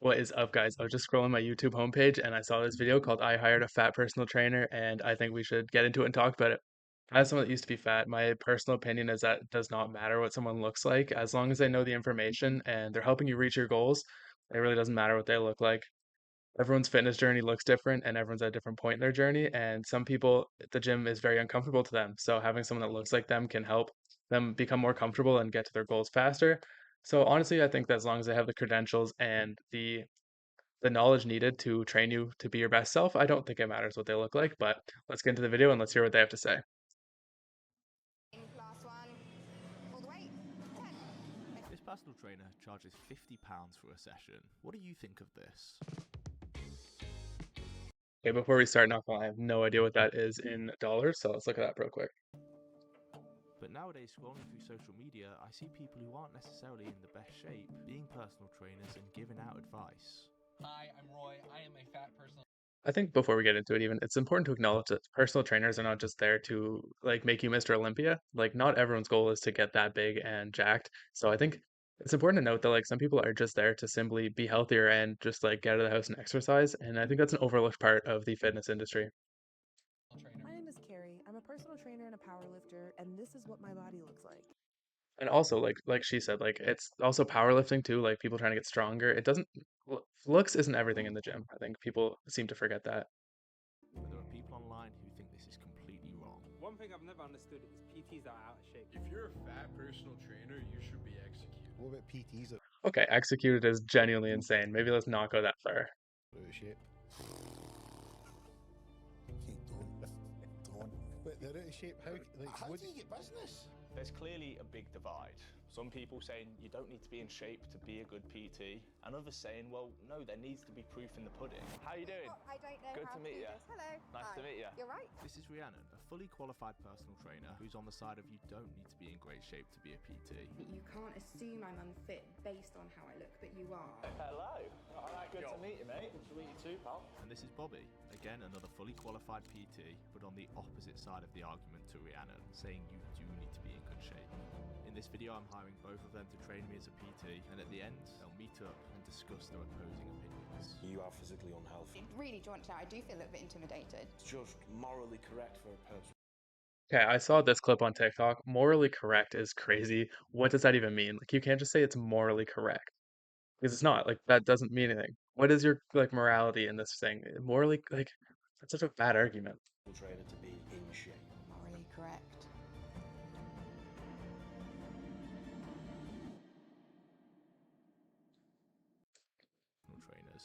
What is up, guys? I was just scrolling my YouTube homepage and I saw this video called I Hired a Fat Personal Trainer, and I think we should get into it and talk about it. As someone that used to be fat, my personal opinion is that it does not matter what someone looks like as long as they know the information and they're helping you reach your goals. It really doesn't matter what they look like. Everyone's fitness journey looks different and everyone's at a different point in their journey. And some people, the gym is very uncomfortable to them. So having someone that looks like them can help them become more comfortable and get to their goals faster. So honestly, I think that as long as they have the credentials and the knowledge needed to train you to be your best self, I don't think it matters what they look like. But let's get into the video and let's hear what they have to say. Last one, all the way, 10. This personal trainer charges £50 for a session. What do you think of this? Okay, before we start, not gonna lie, I have no idea what that is in dollars, so let's look at that real quick. But nowadays, scrolling through social media, I see people who aren't necessarily in the best shape being personal trainers and giving out advice. Hi, I'm Roy. I am a fat personal. I think before we get into it even, it's important to acknowledge that personal trainers are not just there to like make you Mr. Olympia. Like not everyone's goal is to get that big and jacked. So I think it's important to note that like some people are just there to simply be healthier and just like get out of the house and exercise. And I think that's an overlooked part of the fitness industry. Trainer. My name is Carrie. I'm a personal trainer and a power lifter, and this is what my body looks like. And also like she said, like it's also powerlifting too, like people trying to get stronger. It doesn't looks isn't everything in the gym. I think people seem to forget that. But there are people online who think this is completely wrong. One thing I've never understood is PTs that are out of shape. If you're a fat personal trainer, you should be executed. What about PTs that Okay, executed is genuinely insane. Maybe let's not go that far. are out of shape? Don't. But they're out of shape. How do you get business? There's clearly a big divide. Some people saying you don't need to be in shape to be a good PT, and others saying, well, no, there needs to be proof in the pudding. How you doing? I don't know Good how to meet do you. this. Hello. Nice to meet you. You're right. This is Rhiannon, a fully qualified personal trainer who's on the side of you don't need to be in great shape to be a PT. You can't assume I'm unfit based on how I look, but you are. Hello. All right, good to meet you, mate. Good to meet you too, pal. And this is Bobby, again another fully qualified PT, but on the opposite side of the argument to Rhiannon, saying you do need to be in good shape. In this video I'm hiring both of them to train me as a PT, and at the end they'll meet up and discuss their opposing opinions. You are physically unhealthy. Really, do you want to know? I do feel a little bit intimidated. It's just morally correct for a person. Okay, I saw this clip on TikTok. Morally correct is crazy. What does that even mean? Like you can't just say it's morally correct. Because it's not. Like that doesn't mean anything. What is your like morality in this thing? Morally like that's such a bad argument. Trainer to be in shape. Morally correct. Personal trainers.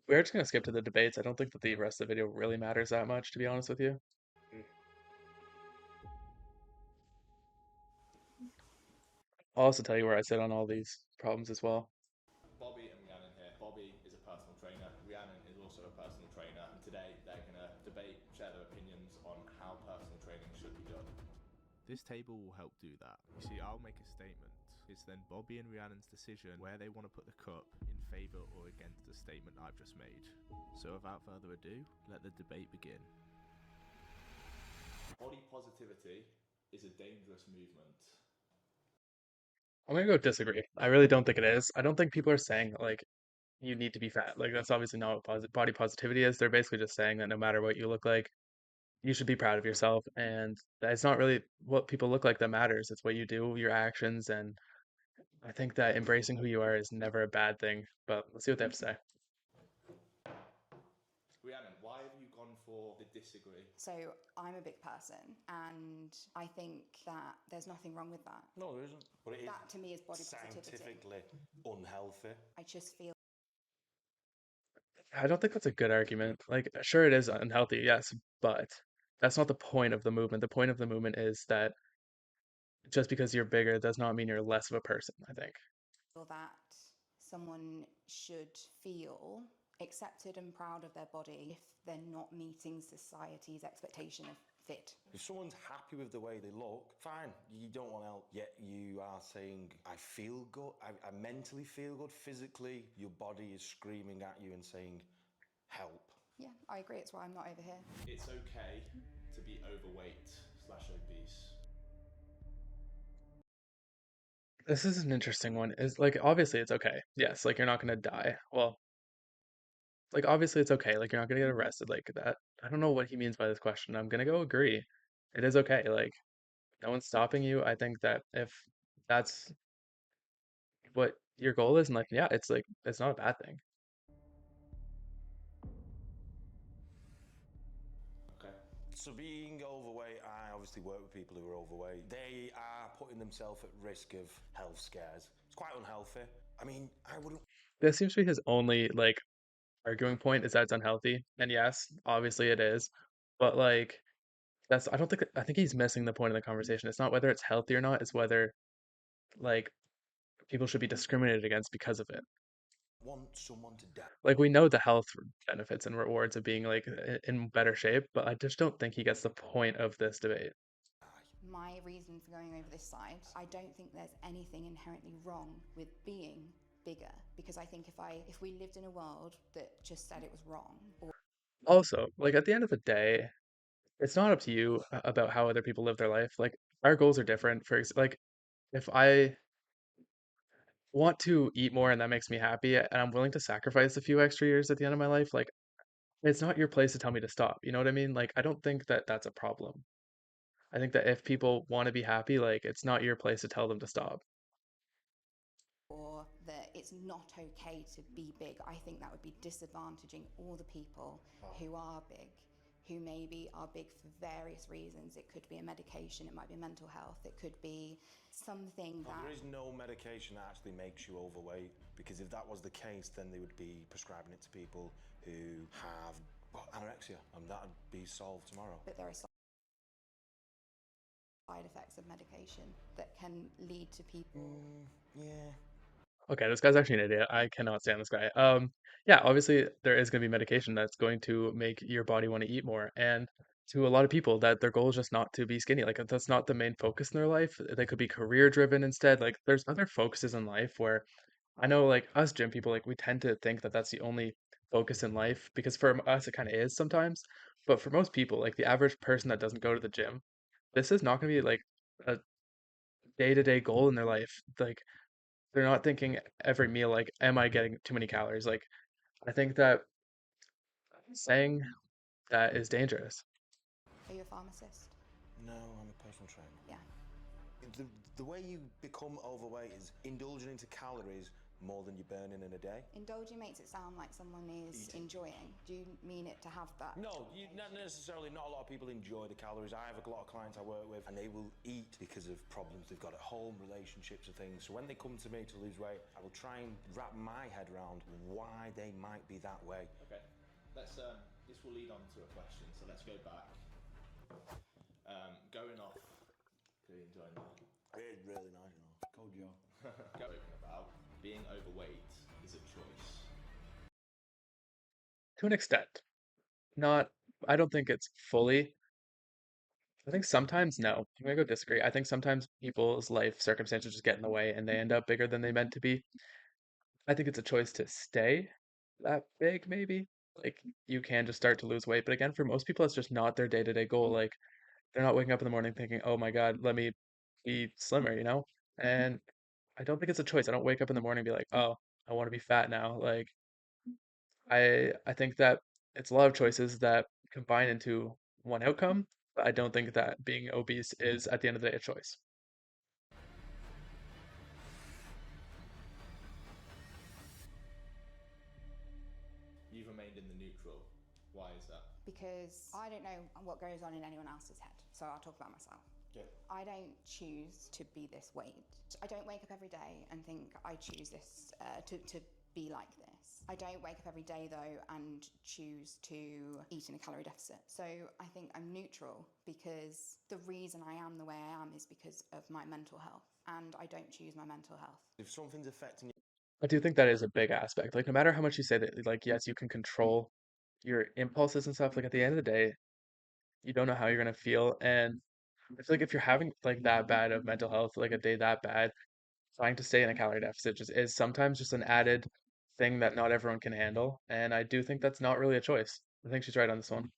We're just gonna skip to the debates. I don't think that the rest of the video really matters that much, to be honest with you. I'll also tell you where I sit on all these problems as well. Bobby and Rhiannon here. Bobby is a personal trainer. Rhiannon is also a personal trainer. And today they're going to debate, share their opinions on how personal training should be done. This table will help do that. You see, I'll make a statement. It's then Bobby and Rhiannon's decision where they want to put the cup in favour or against the statement I've just made. So without further ado, let the debate begin. Body positivity is a dangerous movement. I'm gonna go disagree. I really don't think it is. I don't think people are saying like you need to be fat. Like that's obviously not what body positivity is. They're basically just saying that no matter what you look like, you should be proud of yourself, and it's not really what people look like that matters. It's what you do, your actions, and I think that embracing who you are is never a bad thing. But let's see what they have to say. Rhiannon, why have you gone for the disagree? So I'm a big person, and I think that there's nothing wrong with that. No, there isn't. But it is That to me is body positivity. scientifically unhealthy. I just feel I don't think that's a good argument. Like, sure, it is unhealthy, yes, but that's not the point of the movement. The point of the movement is that just because you're bigger does not mean you're less of a person, I think. that someone should feel accepted and proud of their body if they're not meeting society's expectation of fit. If someone's happy with the way they look, fine, you don't want help. Yet you are saying, I feel good, I mentally feel good, physically, your body is screaming at you and saying, help. Yeah, I agree. It's why I'm not over here. It's okay to be overweight / obese. This is an interesting one. Is like obviously it's okay. Yes, like you're not gonna die. Well, like obviously it's okay. Like you're not gonna get arrested like that. I don't know what he means by this question. I'm gonna go agree. It is okay. Like no one's stopping you. I think that if that's what your goal is, and like yeah, it's like it's not a bad thing. Okay. So being overweight, I obviously work with people who are overweight. They are putting themselves at risk of health scares. It's quite unhealthy. I mean, I wouldn't. This seems to be his only like arguing point is that it's unhealthy. And yes, obviously it is. But like that's I think he's missing the point of the conversation. It's not whether it's healthy or not, it's whether like people should be discriminated against because of it. Want someone to die. Like we know the health benefits and rewards of being like in better shape, but I just don't think he gets the point of this debate. My reason for going over this side, I don't think there's anything inherently wrong with being bigger, because I think if we lived in a world that just said it was wrong, or Also, like at the end of the day, it's not up to you about how other people live their life. Like our goals are different. Like if I want to eat more and that makes me happy and I'm willing to sacrifice a few extra years at the end of my life, like it's not your place to tell me to stop. You know what I mean? Like I don't think that that's a problem. I think that if people want to be happy, like it's not your place to tell them to stop. that it's not okay to be big. I think that would be disadvantaging all the people who are big, who maybe are big for various reasons. It could be a medication, it might be mental health, it could be something that... There is no medication that actually makes you overweight, because if that was the case, then they would be prescribing it to people who have anorexia, and that would be solved tomorrow. But there are side effects of medication that can lead to people... Yeah. Okay, this guy's actually an idiot. I cannot stand this guy. Yeah, obviously there is going to be medication that's going to make your body want to eat more. And to a lot of people, that their goal is just not to be skinny. Like that's not the main focus in their life. They could be career driven instead. Like there's other focuses in life where I know like us gym people, like we tend to think that that's the only focus in life because for us it kind of is sometimes. But for most people, like the average person that doesn't go to the gym, this is not going to be like a day-to-day goal in their life. Like they're not thinking every meal like, am I getting too many calories? Like I think that saying that is dangerous. Are you a pharmacist? No, I'm a personal trainer. Yeah. The way you become overweight is indulging into calories more than you're burning in a day. Indulging makes it sound like someone is enjoying. Do you mean it to have that? No, not necessarily. Not a lot of people enjoy the calories. I have a lot of clients I work with, and they will eat because of problems they've got at home, relationships, and things. So when they come to me to lose weight, I will try and wrap my head around why they might be that way. Okay, let's. This will lead on to a question. So let's go back. Going off. Really enjoying that. It's really nice, you know. Cold Joe. Spoken about being overweight is a choice. To an extent. Not I don't think it's fully. I think sometimes no. I'm gonna go disagree. I think sometimes people's life circumstances just get in the way and they end up bigger than they meant to be. I think it's a choice to stay that big, maybe. Like you can just start to lose weight, but again, for most people, it's just not their day-to-day goal. Like they're not waking up in the morning thinking, "Oh my God, let me be slimmer," you know? And I don't think it's a choice. I don't wake up in the morning and be like, "Oh, I want to be fat now." Like I think that it's a lot of choices that combine into one outcome, but I don't think that being obese is at the end of the day a choice. You've remained in the neutral. Why is that? Because I don't know what goes on in anyone else's head, so I'll talk about myself. Okay. I don't choose to be this weight. I don't wake up every day and think I choose this to be like this. I don't wake up every day though and choose to eat in a calorie deficit. So I think I'm neutral because the reason I am the way I am is because of my mental health, and I don't choose my mental health. If something's affecting you, I do think that is a big aspect. Like no matter how much you say that, like yes, you can control your impulses and stuff, like at the end of the day, you don't know how you're gonna feel. And I feel like if you're having like that bad of mental health, like a day that bad, trying to stay in a calorie deficit just is sometimes just an added thing that not everyone can handle. And I do think that's not really a choice. I think she's right on this one.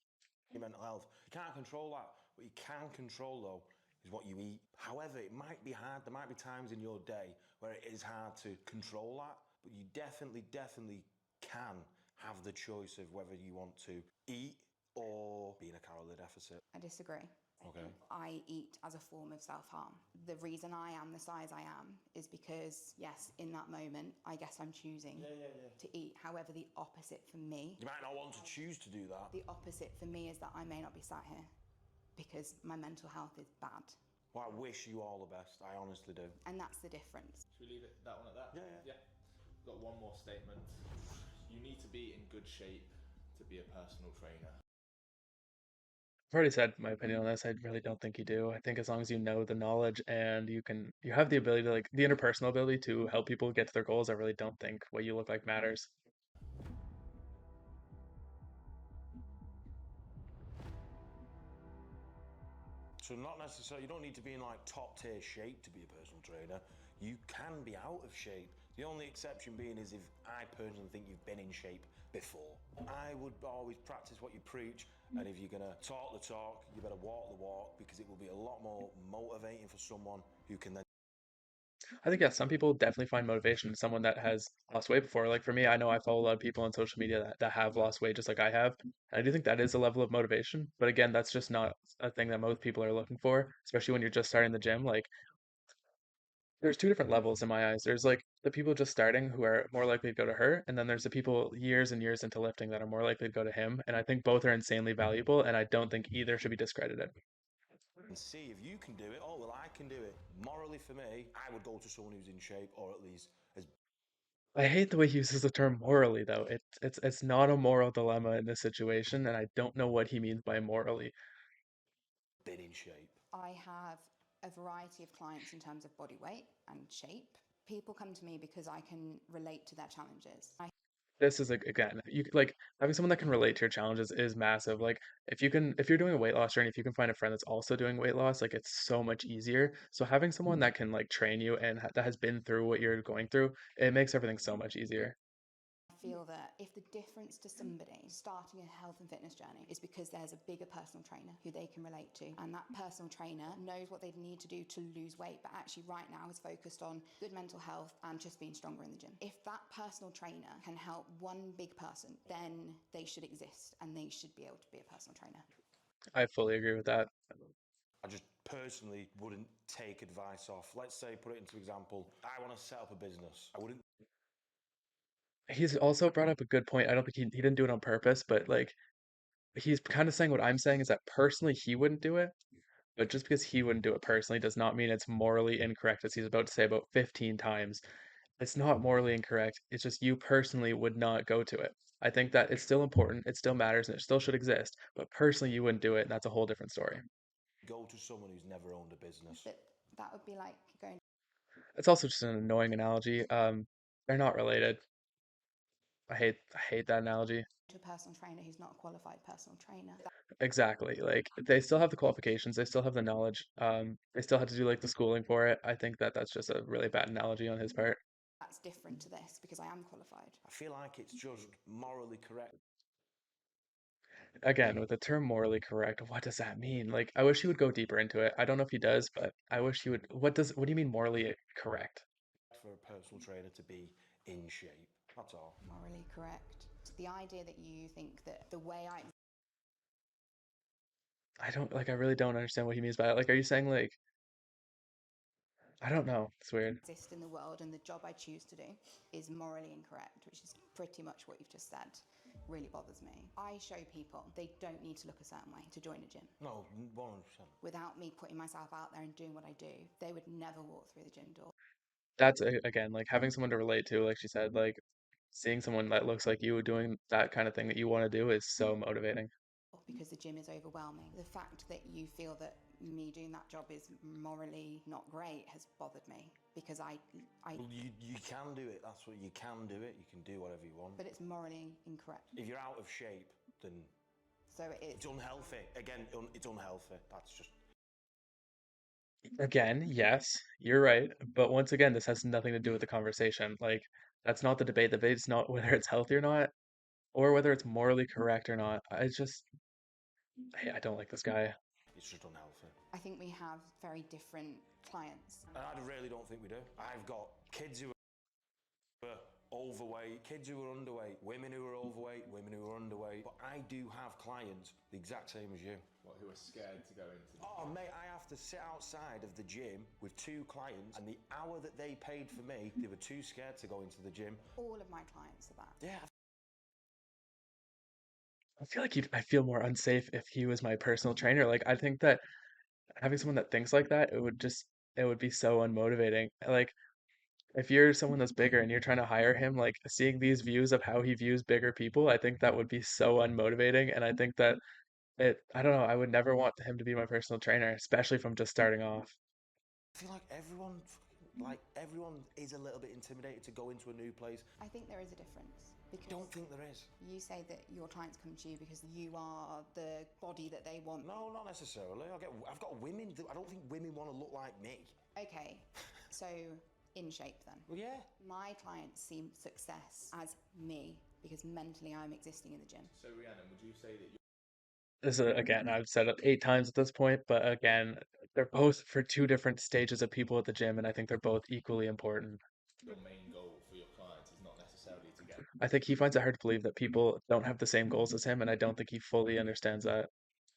your mental health, you can't control that. What you can control though is what you eat. However, it might be hard. There might be times in your day where it is hard to control that, but you definitely can have the choice of whether you want to eat or be in a calorie deficit. I disagree. Okay. I eat as a form of self-harm. The reason I am the size I am is because, yes, in that moment, I guess I'm choosing to eat. However, the opposite for me... You might not want to choose to do that. The opposite for me is that I may not be sat here because my mental health is bad. Well, I wish you all the best. I honestly do. And that's the difference. Should we leave it that one at that? Yeah. Got one more statement. You need to be in good shape to be a personal trainer. I've already said my opinion on this. I really don't think you do. I think as long as you know the knowledge and you have the ability to, like, the interpersonal ability to help people get to their goals, I really don't think what you look like matters. So not necessarily, you don't need to be in like top tier shape to be a personal trainer. You can be out of shape. The only exception being is if I personally think you've been in shape before. I would always practice what you preach, and if you're gonna talk the talk, you better walk the walk, because it will be a lot more motivating for someone who can then... I think, yeah, some people definitely find motivation in someone that has lost weight before. Like for me, I know I follow a lot of people on social media that have lost weight just like I have. And I do think that is a level of motivation. But again, that's just not a thing that most people are looking for, especially when you're just starting the gym. Like there's two different levels in my eyes. There's like the people just starting who are more likely to go to her, and then there's the people years and years into lifting that are more likely to go to him. And I think both are insanely valuable, and I don't think either should be discredited. and see if you can do it. Oh, well, I can do it. Morally, for me, I would go to someone who's in shape, or at least has I hate the way he uses the term morally, though. It's not a moral dilemma in this situation, and I don't know what he means by morally. been in shape. I have a variety of clients in terms of body weight and shape. People come to me because I can relate to their challenges. This is like, again, you like having someone that can relate to your challenges is massive. Like if you're doing a weight loss journey, if you can find a friend that's also doing weight loss, like it's so much easier. So having someone that can like train you and that has been through what you're going through, it makes everything so much easier. I feel that if the difference to somebody starting a health and fitness journey is because there's a bigger personal trainer who they can relate to, and that personal trainer knows what they need to do to lose weight, but actually right now is focused on good mental health and just being stronger in the gym. If that personal trainer can help one big person, then they should exist and they should be able to be a personal trainer. I fully agree with that. I just personally wouldn't take advice off. Let's say, put it into example, I want to set up a business. I wouldn't... He's also brought up a good point. I don't think he didn't do it on purpose, but like he's kind of saying what I'm saying is that personally he wouldn't do it. But just because he wouldn't do it personally does not mean it's morally incorrect, as he's about to say about 15 times. It's not morally incorrect. It's just you personally would not go to it. I think that it's still important, it still matters, and it still should exist. But personally, you wouldn't do it, and that's a whole different story. Go to someone who's never owned a business. But that would be like going It's also just an annoying analogy. They're not related. I hate that analogy. to a personal trainer who's not a qualified personal trainer. Exactly. Like they still have the qualifications, they still have the knowledge. They still had to do like the schooling for it. I think that that's just a really bad analogy on his part. That's different to this because I am qualified. I feel like it's just morally correct. Again, with the term morally correct, what does that mean? Like, I wish he would go deeper into it. I don't know if he does, but I wish he would. What do you mean morally correct? For a personal trainer to be in shape. That's all. Morally correct. The idea that you think that the way I don't like, I really don't understand what he means by it. Like, are you saying like, I don't know. It's weird. exist in the world and the job I choose to do is morally incorrect, which is pretty much what you've just said, really bothers me. I show people they don't need to look a certain way to join a gym. No, 100%. Without me putting myself out there and doing what I do, they would never walk through the gym door. That's again, like having someone to relate to, like she said, like seeing someone that looks like you doing that kind of thing that you want to do is so motivating. Because the gym is overwhelming. The fact that you feel that me doing that job is morally not great has bothered me because Well, you can do it. That's what you can do it. You can do whatever you want. but it's morally incorrect. If you're out of shape, then So it is. it's unhealthy. Again, it's unhealthy. That's just... Again, yes, you're right. But once again, this has nothing to do with the conversation. Like, that's not the debate. The debate's not whether it's healthy or not, or whether it's morally correct or not. I just, I don't like this guy. It's just unhealthy. I think we have very different clients. And I really don't think we do. I've got kids who are overweight, kids who are underweight, women who are overweight, women who are underweight. But I do have clients the exact same as you. What, who are scared to go into the Oh, mate, I have to sit outside of the gym with 2 clients, and the hour that they paid for me, they were too scared to go into the gym. All of my clients are that. Yeah. I feel like I feel more unsafe if he was my personal trainer. Like, I think that having someone that thinks like that, it would be so unmotivating. Like, if you're someone that's bigger and you're trying to hire him, like seeing these views of how he views bigger people, I think that would be so unmotivating. And I think that I don't know, I would never want him to be my personal trainer, especially if I'm just starting off. I feel like everyone is a little bit intimidated to go into a new place. I think there is a difference. Because I don't think there is. you say that your clients come to you because you are the body that they want. No, not necessarily. I've got women. I don't think women want to look like me. Okay, so in shape then. Well, yeah. My clients see success as me because mentally I'm existing in the gym. So Rhiannon, would you say that This is, again, I've said it 8 times at this point, but again, they're both for 2 different stages of people at the gym, and I think they're both equally important. your main goal for your clients is not necessarily to get I think he finds it hard to believe that people don't have the same goals as him, and I don't think he fully understands that.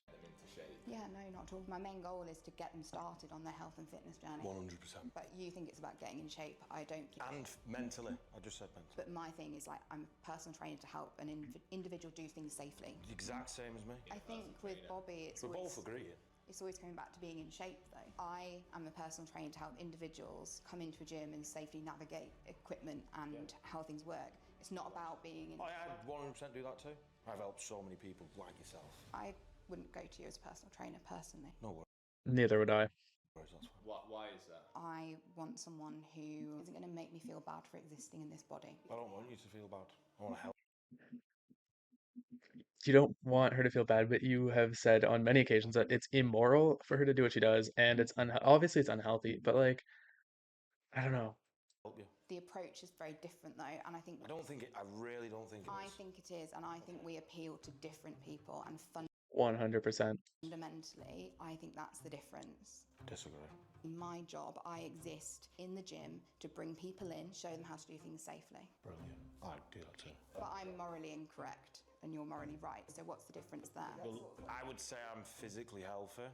them into shape? Yeah, no, not at all. My main goal is to get them started on their health and fitness journey. 100%. But you think it's about getting in shape. I don't. And mentally. I just said mentally. But my thing is like I'm a personal trainer to help an individual do things safely. The exact same as me. I think with Bobby, it's We're always, both agreeing. it's always coming back to being in shape though. I am a personal trainer to help individuals come into a gym and safely navigate equipment and how things work. It's not about being in. I 100% do that too. I've helped so many people like yourself. I wouldn't go to you as a personal trainer personally. No worries, Neither would I. that's fine. Why is that? I want someone who isn't going to make me feel bad for existing in this body. I don't want you to feel bad. I want to help. You don't want her to feel bad, but you have said on many occasions that it's immoral for her to do what she does, and it's obviously it's unhealthy, but like, I don't know. Help you. The approach is very different though, and I think I really don't think it I is. think it is, and I think we appeal to different people, and 100%. fundamentally, I think that's the difference. Disagree. In my job, I exist in the gym to bring people in, show them how to do things safely. Brilliant. I do that too. But I'm morally incorrect, and you're morally right. So what's the difference there? Well, I would say I'm physically healthy.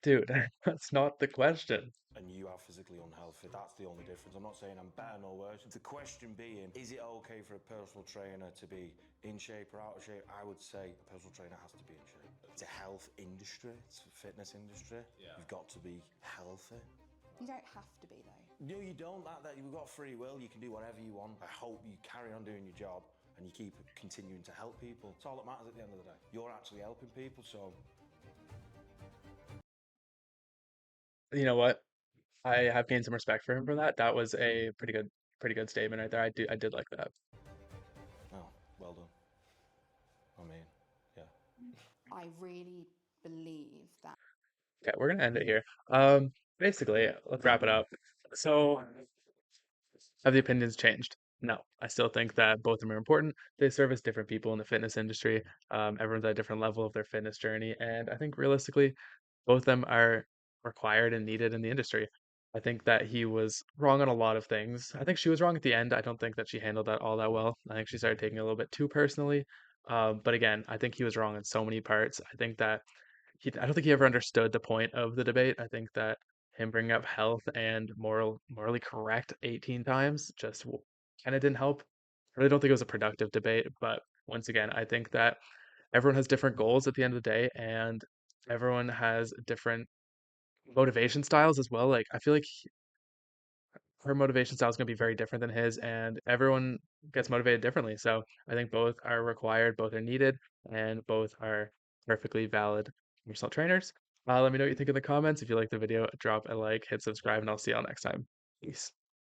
Dude, that's not the question. And you are physically unhealthy. That's the only difference. I'm not saying I'm better nor worse. The question being, is it okay for a personal trainer to be in shape or out of shape? I would say a personal trainer has to be in shape. It's a health industry. It's a fitness industry. Yeah. You've got to be healthy. You don't have to be though. No, you don't. That you've got free will. You can do whatever you want. I hope you carry on doing your job and you keep continuing to help people. It's all that matters at the end of the day. You're actually helping people, so You know what? I have gained some respect for him for that. That was a pretty good statement right there. I did like that. oh, well done. I mean, yeah. I really believe that. Okay, we're gonna end it here. Basically, let's wrap it up. So, have the opinions changed? No, I still think that both of them are important. They service different people in the fitness industry. Everyone's at a different level of their fitness journey, and I think realistically, both of them are required and needed in the industry. I think that he was wrong on a lot of things. I think she was wrong at the end. I don't think that she handled that all that well. I think she started taking it a little bit too personally. But again, I think he was wrong in so many parts. I think that I don't think he ever understood the point of the debate. I think that him bringing up health and morally correct 18 times just kind of didn't help. I really don't think it was a productive debate. But once again, I think that everyone has different goals at the end of the day, and everyone has different motivation styles as well. Like I feel like her motivation style is going to be very different than his, and everyone gets motivated differently. So I think both are required, both are needed, and both are perfectly valid personal trainers. Let me know what you think in the comments. If you like the video, drop a like, hit subscribe, and I'll see y'all next time. Peace.